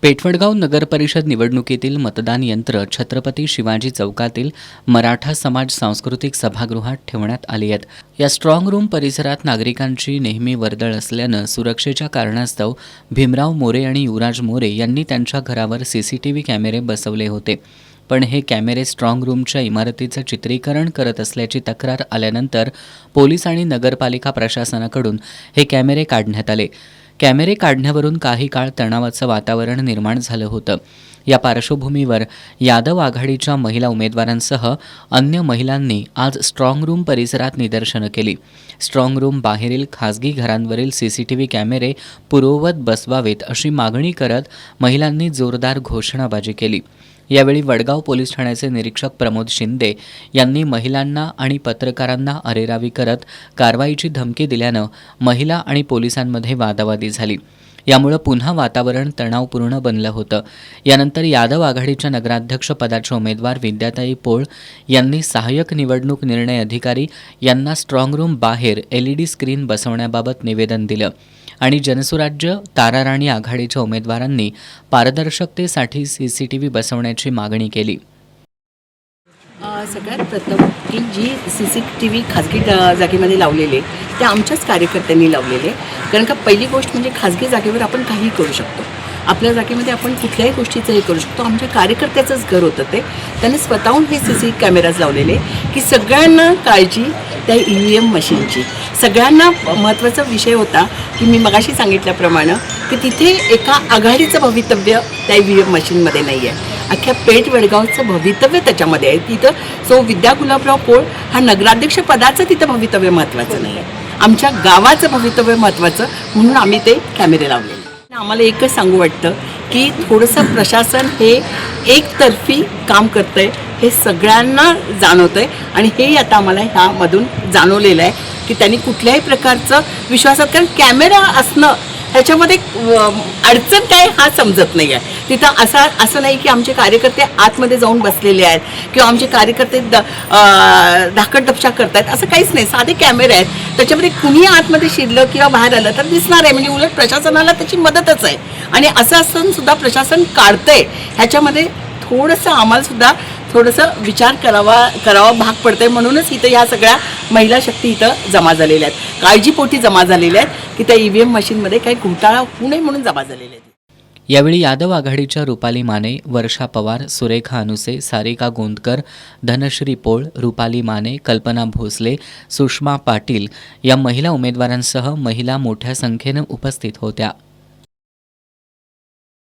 पेठवडगाव नगरपरिषद निवडणुकीतील मतदान यंत्र छत्रपती शिवाजी चौकातील मराठा समाज सांस्कृतिक सभागृहात ठेवण्यात आली आहेत. या स्ट्रॉंग रूम परिसरात नागरिकांची नेहमी वर्दळ असल्यानं सुरक्षेच्या कारणास्तव भीमराव मोरे आणि युवराज मोरे यांनी त्यांच्या घरावर सीसीटीव्ही कॅमेरे बसवले होते. पण हे कॅमेरे स्ट्रॉंग रूमच्या इमारतीचं चित्रीकरण करत असल्याची तक्रार आल्यानंतर पोलीस आणि नगरपालिका प्रशासनाकडून हे कॅमेरे काढण्यात आले. कॅमेरे काढण्यावरून काही काळ तणावाचं वातावरण निर्माण झालं होतं. या पार्श्वभूमीवर यादव आघाडीच्या महिला उमेदवारांसह अन्य महिलांनी आज स्ट्रॉंग रूम परिसरात निदर्शनं केली. स्ट्रॉंग रूम बाहेरील खासगी घरांवरील सीसीटीव्ही कॅमेरे पूर्ववत बसवावेत अशी मागणी करत महिलांनी जोरदार घोषणाबाजी केली. यावेळी वडगाव पोलीस ठाण्याचे निरीक्षक प्रमोद शिंदे यांनी महिलांना आणि पत्रकारांना अरेरावी करत कारवाईची धमकी दिल्यानं महिला आणि पोलिसांमध्ये वादावादी झाली. यामुळे पुन्हा वातावरण तणावपूर्ण बनलं होतं. यानंतर यादव आघाडीच्या नगराध्यक्ष पदाच्या उमेदवार विद्याताई पोळ यांनी सहाय्यक निवडणूक निर्णय अधिकारी यांना स्ट्रॉंग रूम बाहेर LED स्क्रीन बसवण्याबाबत निवेदन दिलं आणि जनसुराज्य ताराराणी आघाडीच्या उमेदवारांनी पारदर्शकतेसाठी CCTV बसवण्याची मागणी केली. सगळ्यात प्रथम की जी CCTV खाजगी जागेमध्ये लावलेले ते आमच्याच कार्यकर्त्यांनी लावलेले. कारण का पहिली गोष्ट म्हणजे खाजगी जागेवर आपण काहीही करू शकतो. आपल्या जागेमध्ये आपण कुठल्याही गोष्टीचं हे करू शकतो. आमच्या कार्यकर्त्याचंच घर होतं ते. त्यांनी स्वतःहून हे CC कॅमेराज लावलेले की सगळ्यांना काळजी त्या EVM मशीनची. सगळ्यांना महत्त्वाचा विषय होता की मी मगाशी सांगितल्याप्रमाणे की तिथे एका आघाडीचं भवितव्य त्या EVM मशीनमध्ये नाही आहे. अख्ख्या पेठ वडगावचं भवितव्य त्याच्यामध्ये आहे. तिथं विद्या गुलाबराव पोळ हा नगराध्यक्ष पदाचं तिथं भवितव्य महत्त्वाचं नाही आहे. आमच्या गावाचं भवितव्य महत्त्वाचं म्हणून आम्ही ते कॅमेरे लावलेले. आम्हाला एकच सांगू वाटतं की थोडंसं प्रशासन हे एकतर्फी काम करतं आहे हे सगळ्यांना जाणवतं आहे आणि हे आता आम्हाला ह्यामधून जाणवलेलं आहे की त्यांनी कुठल्याही प्रकारचं विश्वासात, कारण कॅमेरा असणं ह्याच्यामध्ये अडचण काय हा समजत नाही आहे. तिथं असं नाही की आमचे कार्यकर्ते आतमध्ये जाऊन बसलेले आहेत किंवा आमचे कार्यकर्ते धाकटदपशा करतायत, असं काहीच नाही. साधे कॅमेरे आहेत, त्याच्यामध्ये कुणी आतमध्ये शिरलं किंवा बाहेर आलं तर दिसणार आहे. म्हणजे उलट प्रशासनाला त्याची मदतच आहे. आणि असं असून सुद्धा प्रशासन काढतंय ह्याच्यामध्ये थोडंसं आम्हाला सुद्धा थोडंसं विचार करावा भाग पडतंय. म्हणूनच इथं या सगळ्या महिला शक्ती इथं जमा झालेल्या आहेत, काळजीपोटी जमा झालेल्या आहेत की त्या EVM मशीनमध्ये काही घोटाळा होऊ नये म्हणून जमा झालेल्या आहेत. यावेळी यादव आघाडीच्या रुपाली माने, वर्षा पवार, सुरेखा अनुसे, सारिका गोंदकर, धनश्री पोळ, रुपाली माने, कल्पना भोसले, सुषमा पाटील या महिला उमेदवारांसह महिला मोठ्या संख्येनं उपस्थित होत्या.